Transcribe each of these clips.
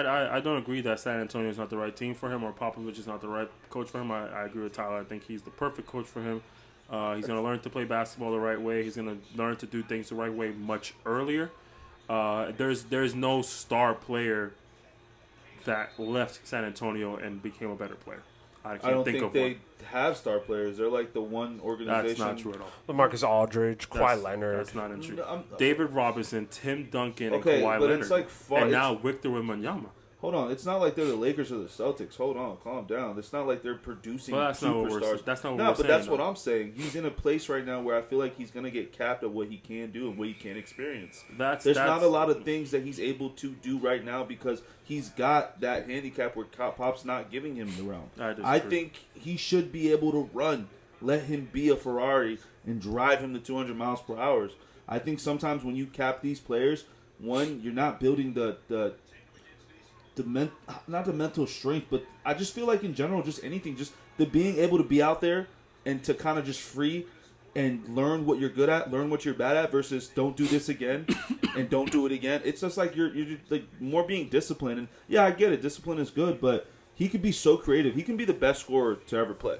I don't agree that San Antonio is not the right team for him or Popovich is not the right coach for him. I agree with Tyler. I think he's the perfect coach for him. He's going to learn to play basketball the right way. He's going to learn to do things the right way much earlier. There's no star player that left San Antonio and became a better player. I don't think they have star players. They're like the one organization. That's not true at all. LaMarcus Aldridge, Kawhi Leonard. That's not true. David Robinson, Tim Duncan, and Okay, Kawhi but Leonard. it's like and now Victor Wembanyama. Hold on, it's not like they're the Lakers or the Celtics. Hold on, calm down. It's not like they're producing superstars. That's not what we're saying. No, but that's what I'm saying. He's in a place right now where I feel like he's going to get capped at what he can do and what he can experience. There's not a lot of things that he's able to do right now because he's got that handicap where Pop's not giving him the realm. I think he should be able to run. Let him be a Ferrari and drive him to 200 miles per hour. I think sometimes when you cap these players, one, you're not building not the mental strength, but I just feel like in general, just anything, just the being able to be out there and to kind of just free and learn what you're good at, learn what you're bad at, versus don't do this again and don't do it again. It's just like you're like more being disciplined. And yeah, I get it, discipline is good, but he could be so creative. He can be the best scorer to ever play.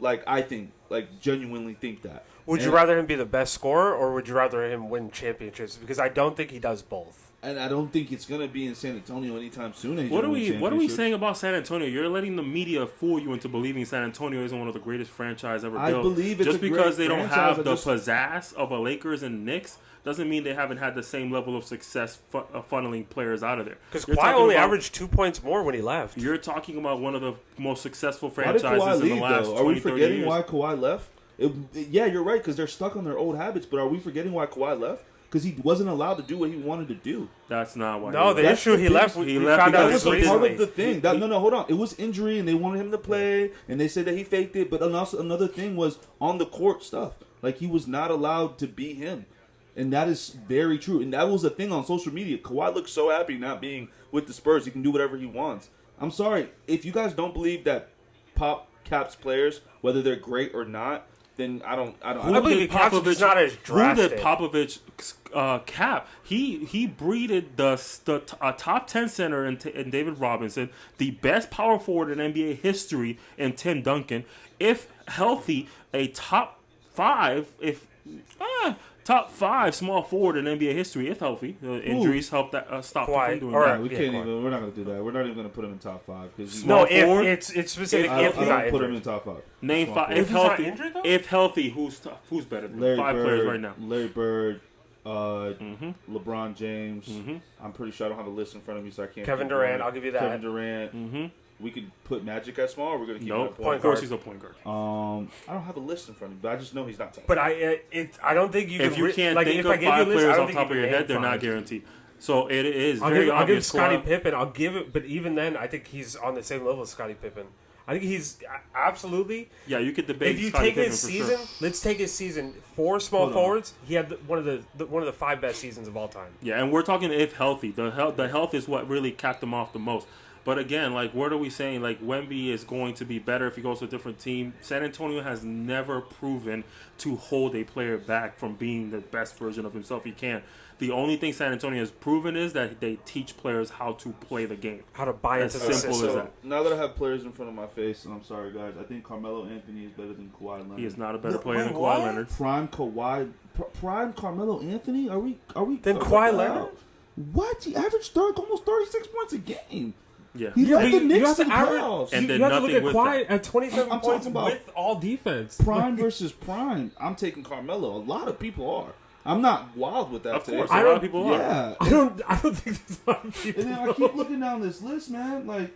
Like I think, like genuinely think that. Would you rather him be the best scorer, or would you rather him win championships? Because I don't think he does both. And I don't think it's going to be in San Antonio anytime soon. What are we saying about San Antonio? You're letting the media fool you into believing San Antonio isn't one of the greatest franchises ever built. I believe it's just because they don't have the franchise, pizzazz of a Lakers and Knicks doesn't mean they haven't had the same level of success funneling players out of there. Because Kawhi only averaged 2 points more when he left. You're talking about one of the most successful franchises in the last 20, 30 years. Are we forgetting why Kawhi left? Yeah, you're right, because they're stuck on their old habits, but are we forgetting why Kawhi left? Because he wasn't allowed to do what he wanted to do. That's not why. No, the issue he left. He left. That was a part of the thing. No, hold on. It was injury, and they wanted him to play, and they said that he faked it. But also another thing was on the court stuff. Like he was not allowed to be him, and that is very true. And that was a thing on social media. Kawhi looks so happy not being with the Spurs. He can do whatever he wants. I'm sorry if you guys don't believe that Pop caps players, whether they're great or not. Then I believe Popovich not as drastic. Who did Popovich cap? He breeded a top 10 center in David Robinson, the best power forward in NBA history in Tim Duncan. If healthy, a top 5 small forward in NBA history, if healthy. Injuries help that stop him from doing that. We can't even. We're not going to do that. We're not even going to put him in top 5 because it's specific. If he's not put him in top 5. Name 5 if healthy. If healthy, who's better than Larry 5 Bird, players right now? Larry Bird, LeBron James. I'm pretty sure I don't have a list in front of me, so I can't. Kevin Durant. I'll give you that. Kevin Durant. We could put Magic at small. Or we're gonna keep him at point guard. Of course, he's a point guard. I don't have a list in front of me, but I just know he's not top. But I don't think you. If you can't think of 5 players on top of your head, they're not guaranteed. So it is very obvious. I'll give Scottie Pippen. I'll give it, but even then, I think he's on the same level as Scottie Pippen. I think he's absolutely. Yeah, you could debate. If you take his season, let's take his season. 4 small forwards. He had one of the 5 best seasons of all time. Yeah, and we're talking if healthy. The health is what really capped him off the most. But again, like, what are we saying? Like, Wemby is going to be better if he goes to a different team. San Antonio has never proven to hold a player back from being the best version of himself he can. The only thing San Antonio has proven is that they teach players how to play the game. How to buy into the system. Simple as that. Now that I have players in front of my face, and I'm sorry, guys, I think Carmelo Anthony is better than Kawhi Leonard. He is not a better player than Kawhi Leonard. Prime Carmelo Anthony? Are we? Then Kawhi Leonard? What? He averaged almost 36 points a game. Yeah, he led the Knicks you have to to the playoffs. And you have to look at Kawhi at 27 points with all defense. Prime versus prime. I'm taking Carmelo. A lot of people are. I'm not wild with that. Of course, a lot of people are. Yeah, I don't think there's a lot of people. And then I keep looking down this list, man. Like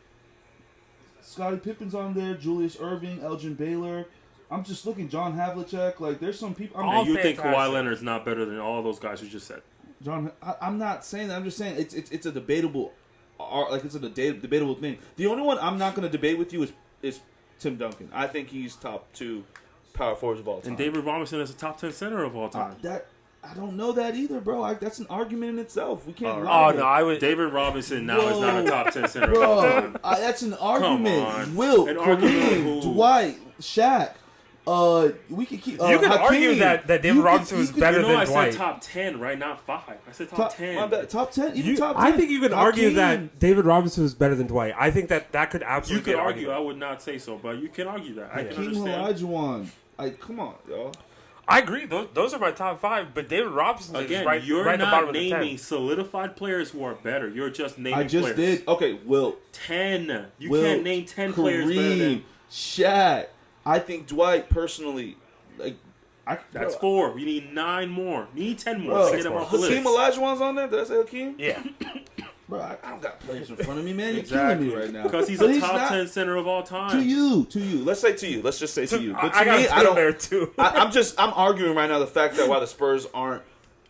Scottie Pippen's on there, Julius Erving, Elgin Baylor. I'm just looking, John Havlicek. Like, there's some people. And you think Kawhi Leonard's not better than all those guys you just said? I'm not saying that. I'm just saying it's a debatable. It's a debatable thing. The only one I'm not going to debate with you is Tim Duncan. I think he's top 2 power forwards of all time. And David Robinson is a top 10 center of all time. I don't know that either, bro. That's an argument in itself. We can't. David Robinson now is not a top 10 center of all time. That's an argument. Come on. Will, an Kareem, Dwight, Shaq. We could keep. You could argue that David Robinson was better than Dwight. I said top 10, right? Not 5. I said top 10. My bad. Top 10. Even top 10. I think you could argue that David Robinson was better than Dwight. I think that could absolutely. You could argue. I would not say so, but you can argue that. I can understand. Olajuwon. Come on, y'all. I agree. Those are my top 5, but David Robinson is right at the bottom of the 10. You're not naming solidified players who are better. You're just naming players. I just did. Okay, Will. 10. You can't name 10 players better than Shaq. I think Dwight personally, that's 4. We need 9 more. We need 10 more. Bro, Hakeem Olajuwon's on there. Did I say Hakeem? Yeah. Bro, I don't got players in front of me, man. You're killing me right now. Because he's a top 10 center of all time. To you. Let's say to you. Let's just say to you. But I got I don't there too. I'm arguing right now the fact that why the Spurs aren't,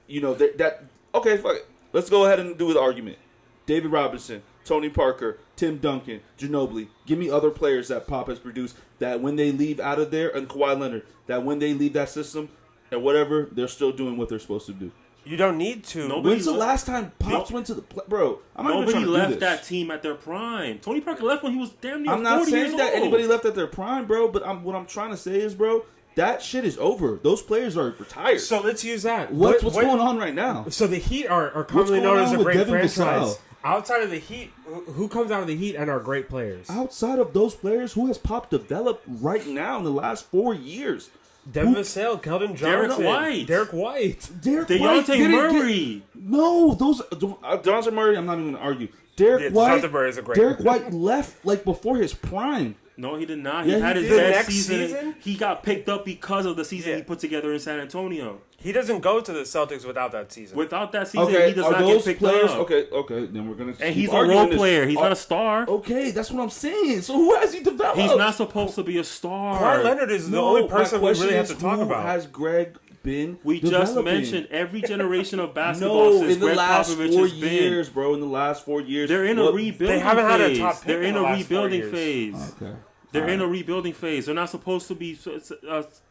okay, fuck it. Let's go ahead and do the argument. David Robinson, Tony Parker, Tim Duncan, Ginobili. Give me other players that Pop has produced that when they leave out of there, and Kawhi Leonard, that when they leave that system and whatever, they're still doing what they're supposed to do. You don't need to. When's the last time Pops went to the bro? Nobody left that team at their prime. Tony Parker left when he was damn near 40 years old. I'm not saying that anybody left at their prime, bro. But what I'm trying to say is, bro, that shit is over. Those players are retired. So let's use that. What's going on right now? So the Heat are commonly known as a great franchise. Outside of the Heat, who comes out of the Heat and are great players? Outside of those players, who has Pop developed right now in the last 4 years? Devin Vassell, Keldon Johnson, Derek White, DeJounte Murray. No, those DeJounte Murray. I'm not even going to argue. Derek White. Murray is a great Derek White left before his prime. No, he did not. He had his best season. He got picked up because of the season he put together in San Antonio. He doesn't go to the Celtics without that season. Without that season, he does not get picked up. Okay, then we're gonna. And he's a role player. He's not a star. Okay, that's what I'm saying. So who has he developed? He's not supposed to be a star. Kawhi Leonard is the only person we really have to talk about. Who has Greg been? We just mentioned every generation of basketball since Greg Popovich has been. Years, bro. In the last 4 years, they're in a rebuilding phase. They haven't had a top pick. They're in a rebuilding phase. Okay. They're in a rebuilding phase. They're not supposed to be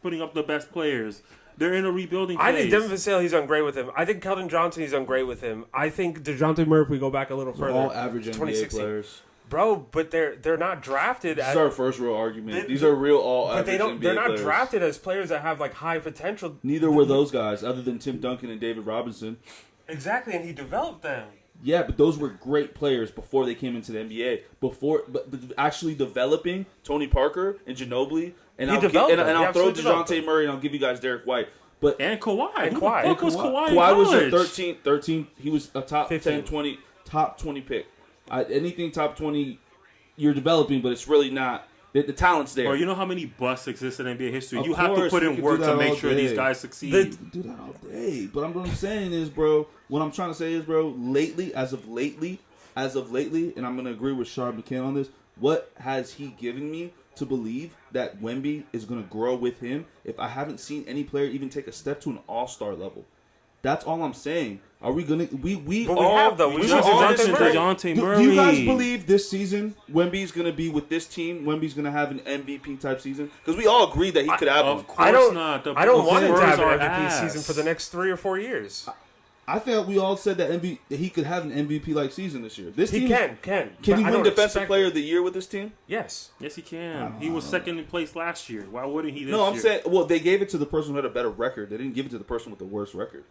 putting up the best players. They're in a rebuilding phase. I think Devin Vassell, he's done great with him. I think Keldon Johnson, he's done great with him. I think DeJounte Murray, if we go back a little further. All average NBA players. Bro, but they're not drafted as... This is our first real argument. These are real all-average NBA players. They're not drafted as players that have high potential. Neither were those guys, other than Tim Duncan and David Robinson. Exactly, and he developed them. Yeah, but those were great players before they came into the NBA. But actually developing Tony Parker and Ginobili, and I'll throw DeJounte Murray, and I'll give you guys Derek White. And Kawhi. And Kawhi. Who the fuck was Kawhi? Kawhi was a 13. He was a top 15. 10, 20, top 20 pick. Anything top 20, you're developing, but it's really not. The talent's there. Or you know how many busts exist in NBA history? You have to put in work to make sure these guys succeed. They do that all day. But what I'm saying is, bro, lately, as of lately, and I'm going to agree with Sharp McCann on this, what has he given me to believe that Wemby is going to grow with him if I haven't seen any player even take a step to an all-star level? That's all I'm saying. Are we gonna? We all have though. We just mentioned DeJounte Murray. Do you guys believe this season Wemby's gonna be with this team? Wemby's gonna have an MVP type season? Because we all agree that he could have. Of course not. I don't want him to have an MVP season for the next 3 or 4 years. I think we all said that he could have an MVP like season this year. He can. Can he win Defensive Player of the Year with this team? Yes, he can. He was second in place last year. Why wouldn't he this year? No, I'm saying. Well, they gave it to the person who had a better record. They didn't give it to the person with the worst record.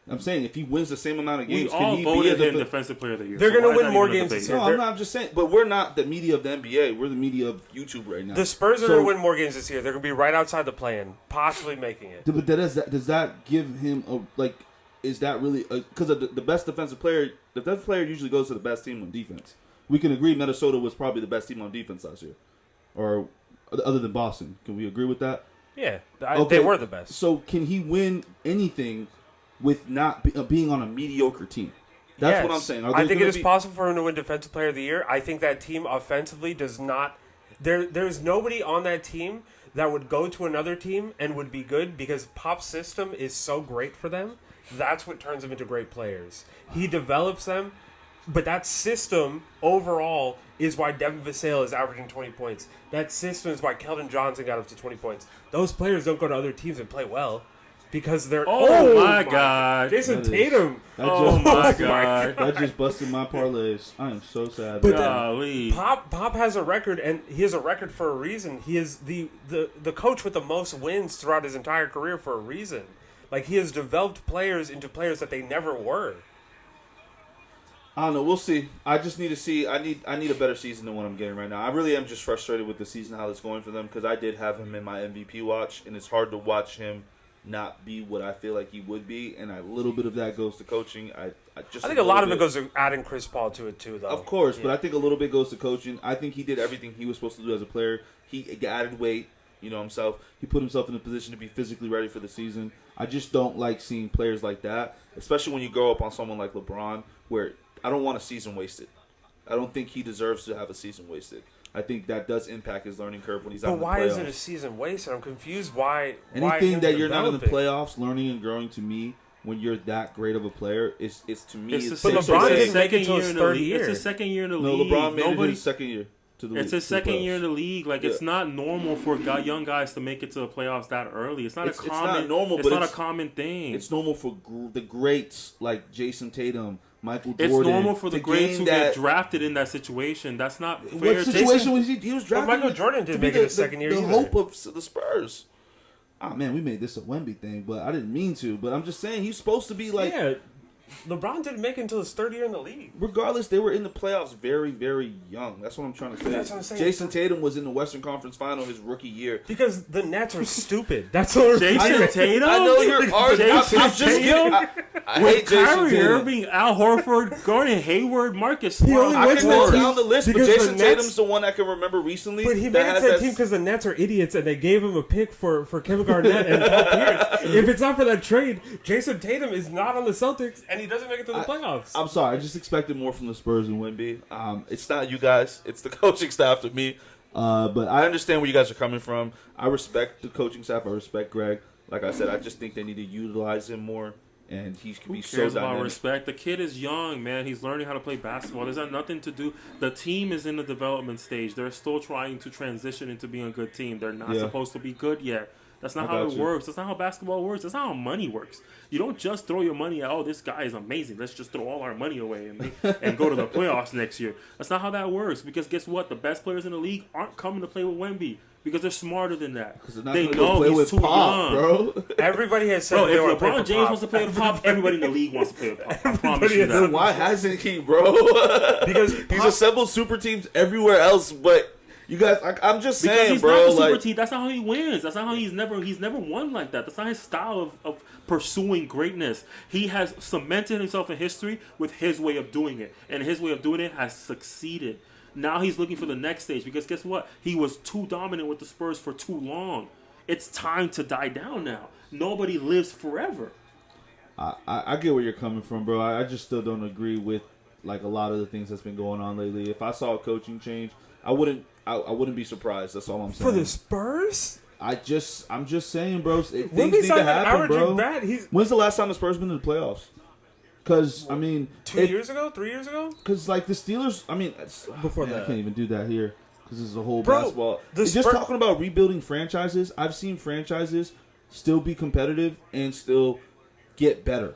I'm saying if he wins the same amount of games, can he be him Defensive Player of the Year? They're going to win more games this year. No, I'm just saying. But we're not the media of the NBA. We're the media of YouTube right now. The Spurs are going to win more games this year. They're going to be right outside the play-in, possibly making it. But does that give him a Is that really because the best defensive player? The best player usually goes to the best team on defense. We can agree Minnesota was probably the best team on defense last year, or other than Boston. Can we agree with that? Yeah, they were the best. So can he win anything with not being on a mediocre team? That's what I'm saying. I think it is possible for him to win Defensive Player of the Year. I think that team offensively does not. There's nobody on that team that would go to another team and would be good because Pop's system is so great for them. That's what turns them into great players. He develops them, but that system overall is why Devin Vassell is averaging 20 points. That system is why Keldon Johnson got up to 20 points. Those players don't go to other teams and play well because they're... Oh, my God. Jason Tatum. Oh, my God. That just busted my parlays. I am so sad. But Pop has a record, and he has a record for a reason. He is the coach with the most wins throughout his entire career for a reason. Like, he has developed players into players that they never were. I don't know. We'll see. I just need to see. I need a better season than what I'm getting right now. I really am just frustrated with the season, how it's going for them, because I did have him in my MVP watch, and it's hard to watch him not be what I feel like he would be, and a little bit of that goes to coaching. I think a lot of it goes to adding Chris Paul to it too, though. Of course, but I think a little bit goes to coaching. I think he did everything he was supposed to do as a player. He added weight, himself. He put himself in a position to be physically ready for the season. I just don't like seeing players like that, especially when you grow up on someone like LeBron, where I don't want a season wasted. I don't think he deserves to have a season wasted. I think that does impact his learning curve when he's out in the playoffs. But why is it a season wasted? I'm confused why. Anything that you're not in the playoffs, learning and growing, to me, when you're that great of a player, is to me. But LeBron didn't make it until his third year. It's his second year in the league. No, LeBron made it his second year. It's his second year in the league. Like, it's not normal for young guys to make it to the playoffs that early. It's not it's not normal. It's not a common thing. It's normal for the greats like Jason Tatum, Michael Jordan. It's normal for the greats who get drafted in that situation. That's not fair. What situation was he was drafted? But Michael Jordan didn't make it his second year. The hope of the Spurs. Oh man, we made this a Wemby thing, but I didn't mean to. But I'm just saying he's supposed to be like. Yeah. LeBron didn't make it until his third year in the league. Regardless, they were in the playoffs very, very young. That's what I'm trying to say. That's what I'm saying. Jason Tatum was in the Western Conference Final his rookie year. Because the Nets are stupid. That's what Jason Tatum? I know you're arguing. I'm just kidding. I hate Jason Tatum. Irving, Al Horford, Gordon Hayward, Marcus Smart. I can go down the list, but Jason Tatum's the one I can remember recently. But he made it to that team because the Nets are idiots and they gave him a pick for Kevin Garnett and Paul Pierce. If it's not for that trade, Jason Tatum is not on the Celtics and he doesn't make it to the playoffs. I'm sorry. I just expected more from the Spurs and Wemby. It's not you guys. It's the coaching staff to me. But I understand where you guys are coming from. I respect the coaching staff. I respect Greg. Like I said, I just think they need to utilize him more. And he can be so dynamic. About respect? The kid is young, man. He's learning how to play basketball. There's nothing to do. The team is in the development stage. They're still trying to transition into being a good team. They're not supposed to be good yet. That's not how it works. That's not how basketball works. That's not how money works. You don't just throw your money at, oh, this guy is amazing. Let's just throw all our money away and go to the playoffs next year. That's not how that works. Because guess what? The best players in the league aren't coming to play with Wemby. Because they're smarter than that. They know he's too young. Bro. Everybody has said if LeBron James wants to play with Pop, everybody in the league wants to play with Pop. I promise you that. Why hasn't he, bro? Because he's assembled super teams everywhere else, but you guys, I'm just saying, he's bro. Not a super team. That's not how he wins. That's not how he's never won like that. That's not his style of pursuing greatness. He has cemented himself in history with his way of doing it, and his way of doing it has succeeded. Now he's looking for the next stage because guess what? He was too dominant with the Spurs for too long. It's time to die down now. Nobody lives forever. I get where you're coming from, bro. I just still don't agree with like a lot of the things that's been going on lately. If I saw a coaching change, I wouldn't be surprised. That's all I'm saying. For the Spurs? I'm just saying, bro. Things need to happen, bro. When's the last time the Spurs been in the playoffs? Because, I mean... 2 years ago? 3 years ago? Because, like, the Steelers... I mean... Before that. I can't even do that here. Because this is a whole basketball... Just talking about rebuilding franchises, I've seen franchises still be competitive and still get better.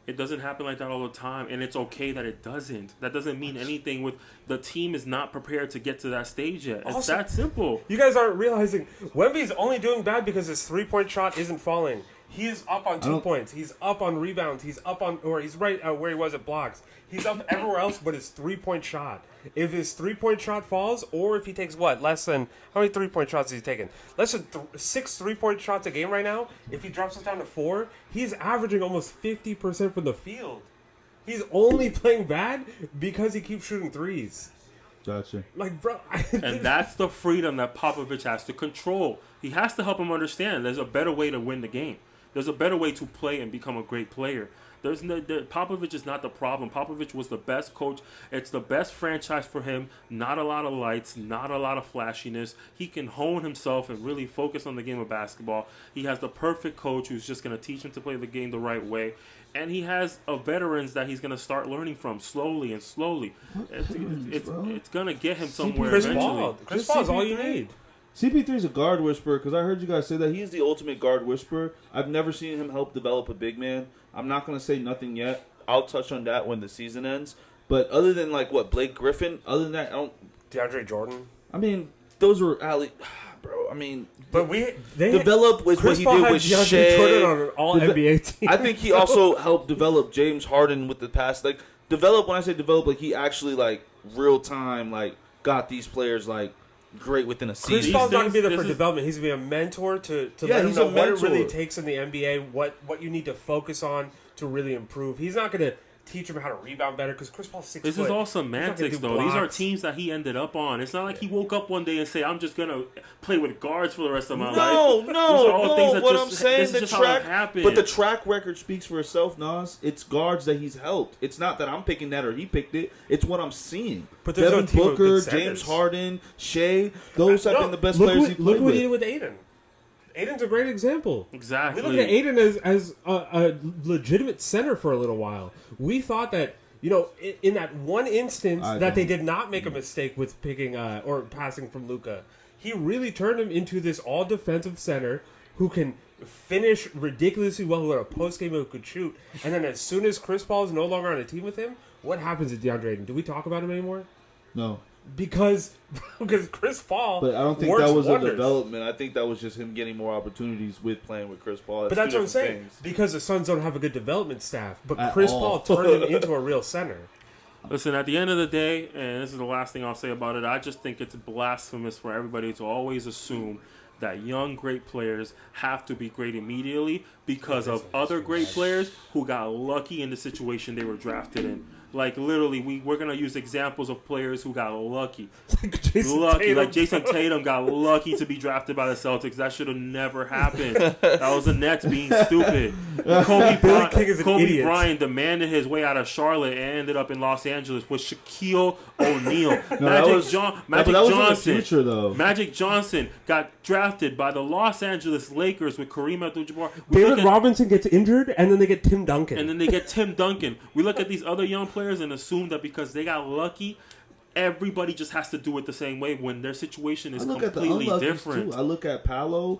It doesn't happen like that all the time, and it's okay that it doesn't. That doesn't mean anything with... The team is not prepared to get to that stage yet. It's that simple. You guys aren't realizing Wemby's only doing bad because his three-point shot isn't falling. He is up on 2 points. He's up on rebounds. He's up on... Or he's right where he was at blocks. He's up everywhere else but his three-point shot. If his three-point shot falls, or if he takes less than... How many three-point shots is he taking? Less than 6 three-point shots a game right now. If he drops it down to 4, he's averaging almost 50% from the field. He's only playing bad because he keeps shooting threes. Gotcha. Like, bro... And that's the freedom that Popovich has to control. He has to help him understand there's a better way to win the game. There's a better way to play and become a great player. Popovich is not the problem. Popovich was the best coach. It's the best franchise for him. Not a lot of lights, not a lot of flashiness. He can hone himself and really focus on the game of basketball. He has the perfect coach who's just going to teach him to play the game the right way. And he has veterans that he's going to start learning from slowly and slowly. It's going to get him somewhere eventually. Chris Paul is all you need. CP3 is a guard whisperer because I heard you guys say that he's the ultimate guard whisperer. I've never seen him help develop a big man. I'm not going to say nothing yet. I'll touch on that when the season ends. But other than, like, Blake Griffin, other than that, I don't... DeAndre Jordan? I mean, those were... Bro, I mean... But they develop with what he did with Shea. Jordan on an all-NBA team. I think he also helped develop James Harden with the past. Like, develop, when I say develop, like, he actually, like, real time, like, got these players, like, great within a season. Chris Paul's not going to be there for development. He's going to be a mentor to let him know what it really takes in the NBA, what you need to focus on to really improve. He's not going to teach him how to rebound better because Chris Paul's 6 foot. This is all semantics, though. These are teams that he ended up on. It's not like he woke up one day and say, "I'm just gonna play with guards for the rest of my life." No. What I'm saying, but the track record speaks for itself, Nas. It's guards that he's helped. It's not that I'm picking that or he picked it. It's what I'm seeing. But Devin Booker, James Harden, Shea, those have been the best players he played with. Look what he did with Aiden. Aiden's a great example. Exactly. We look at Aiden as a legitimate center for a little while. We thought that, in that one instance that they did not make a mistake with picking or passing from Luka, he really turned him into this all-defensive center who can finish ridiculously well, who had a post-game who could shoot. And then as soon as Chris Paul is no longer on a team with him, what happens to DeAndre Ayton? Do we talk about him anymore? No. Because Chris Paul, but I don't think that was a development. I think that was just him getting more opportunities with playing with Chris Paul. But that's what I'm saying. Because the Suns don't have a good development staff, but Chris Paul turned him into a real center. Listen, at the end of the day, and this is the last thing I'll say about it, I just think it's blasphemous for everybody to always assume that young, great players have to be great immediately because of other great players who got lucky in the situation they were drafted in. Like, literally, we're going to use examples of players who got lucky. Like Jason Tatum got lucky to be drafted by the Celtics. That should have never happened. That was the Nets being stupid. Kobe Bryant demanded his way out of Charlotte and ended up in Los Angeles with Shaquille O'Neal. Magic Johnson got drafted by the Los Angeles Lakers with Kareem Abdul-Jabbar. David Robinson gets injured, and then they get Tim Duncan. We look at these other young players and assume that because they got lucky, everybody just has to do it the same way when their situation is completely different. Too. I look at Paolo.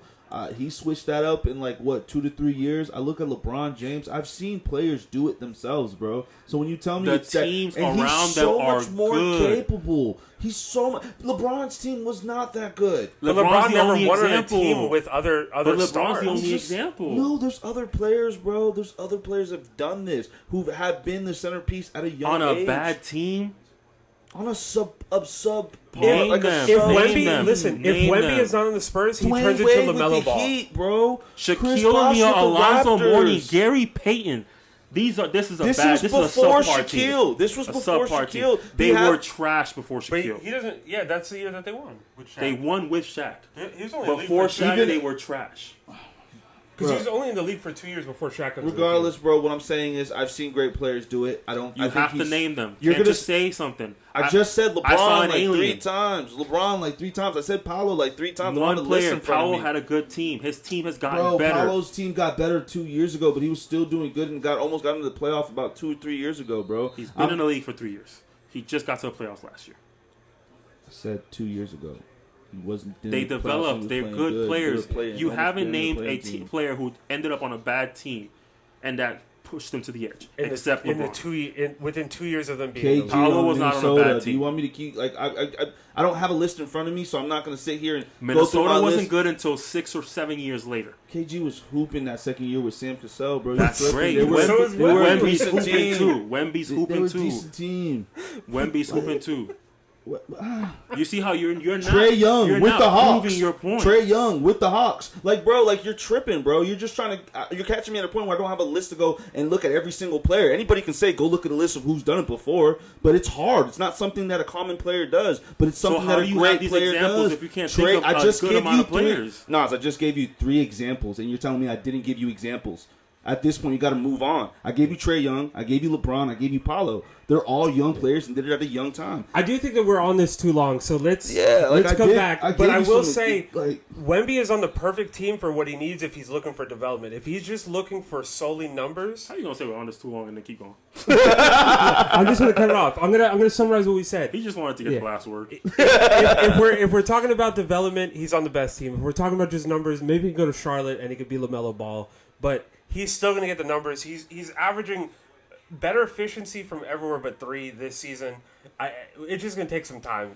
He switched that up in 2 to 3 years. I look at LeBron James. I've seen players do it themselves, bro. So when you tell me the teams around them are he's so much more good. capable. He's so much. LeBron's team was not that good. But LeBron never won on a team with other stars. LeBron's the only example. No, there's other players, bro. There's other players that have done this who have been the centerpiece at a young age. On a bad team. On a sub. If Wemby is not on the Spurs, he turns into LaMelo Ball. Heat, bro. Shaquille O'Neal, Alonzo Mourning, Gary Payton. This is a subpar team. This was before Shaquille. They were trash before Shaquille. He doesn't. Yeah, that's the year that they won. They won with Shaq. He was only before Shaq. They were trash. Because he was only in the league for 2 years before Shaq. Regardless, bro, what I'm saying is I've seen great players do it. You have to name them. You can't just say something. I just said LeBron 3 times. LeBron 3 times. I said Paolo 3 times. One player. Paolo had a good team. His team has gotten better. Paolo's team got better 2 years ago, but he was still doing good and almost got into the playoff about 2 or 3 years ago, bro. He's been in the league for 3 years. He just got to the playoffs last year. I said 2 years ago. They developed. They're good players. You haven't named a player who ended up on a bad team, and that pushed them to the edge. Except within 2 years of them being, Paolo was not on a bad team. Do you want me to keep I don't have a list in front of me, so I'm not going to sit here and Minnesota wasn't good until 6 or 7 years later. KG was hooping that second year with Sam Cassell, bro. That's great. Wemby'S hooping too. Wemby's hooping too. Decent team. Wemby'S hooping too. You see how you're not Trae Young with the Hawks. Proving your point. Trae Young with the Hawks. Bro, you're tripping, bro. You're just trying to. You're catching me at a point where I don't have a list to go and look at every single player. Anybody can say go look at a list of who's done it before, but it's hard. It's not something that a common player does, but it's something that a great player does. If you can't think of a good amount of players, Nas, I just gave you 3 examples, and you're telling me I didn't give you examples. At this point, you got to move on. I gave you Trae Young. I gave you LeBron. I gave you Paolo. They're all young players and did it at a young time. I do think that we're on this too long, so let's come back. But I will say, Wemby is on the perfect team for what he needs if he's looking for development. If he's just looking for solely numbers, how you gonna say we're on this too long and then keep going? I'm just gonna cut it off. I'm gonna summarize what we said. He just wanted to get the last word. If we're talking about development, he's on the best team. If we're talking about just numbers, maybe he can go to Charlotte and he could be LaMelo Ball, but he's still gonna get the numbers. He's averaging better efficiency from everywhere but 3 this season. It's just going to take some time